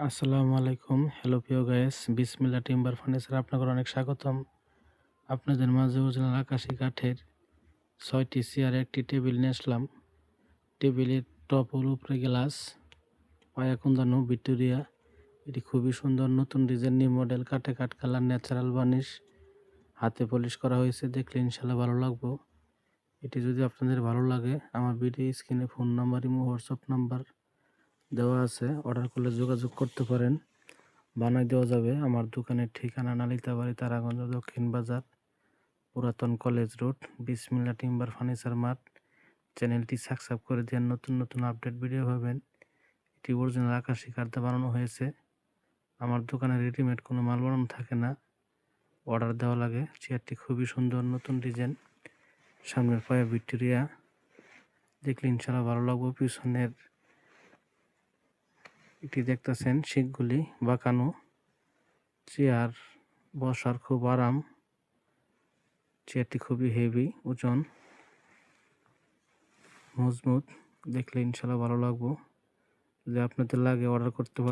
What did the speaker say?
আসসালামু আলাইকুম। হ্যালো প্রিয় গাইস, বিসমিল্লাহ টিম্বার ফার্নিচার আপনাদের অনেক স্বাগতম। আপনাদের মাঝে অরিজিনাল আকাশি কাঠের ৬টি চেয়ার একটি টেবিল নিয়ে আসলাম। টেবিলের টপ হল উপরে গ্লাস, পায়া কুন্দানো ভিক্টোরিয়া। এটি খুবই সুন্দর, নতুন ডিজাইন, নিউ মডেল, কাঠে কাঠ কালার, ন্যাচারাল বার্নিশ, হাতে পলিশ করা হয়েছে। দেখলে ইনশাল্লাহ ভালো লাগবে। এটি যদি আপনাদের ভালো লাগে, আমার ভিডিও স্ক্রিনে phone number, imo, WhatsApp number দেওয়া আছে। অর্ডার করলে যোগাযোগ করতে পারেন, বানাই দেওয়া যাবে। আমার দোকানের ঠিকানা নালিতাবাড়ি, তারাগঞ্জ, দক্ষিণ বাজার, পুরাতন কলেজ রোড, বিসমিল্লাহ টিম্বার ফার্নিচার মার্ট। চ্যানেলটি সাবস্ক্রাইব করে দেন, নতুন নতুন আপডেট ভিডিও পাবেন। এটি অরিজিনাল আকাশি কাঠ দিয়ে বানানো হয়েছে। আমার দোকানে রেডিমেড কোনো মাল বানানো থাকে না, অর্ডার দেওয়া লাগে। চেয়ারটি খুবই সুন্দর, নতুন ডিজাইন, সামনের পায়ে ভিক্টোরিয়া। দেখলে ইনশাল্লাহ ভালো লাগবে। পিছনের এটি দেখতেছেন শিখগুলি বাঁকানো। চেয়ার বসার খুব আরাম। চেয়ারটি খুবই হেভি, ওজন, মজবুত। দেখলে ইনশাল্লাহ ভালো লাগবে। যদি আপনাদের লাগে অর্ডার করতে পারেন।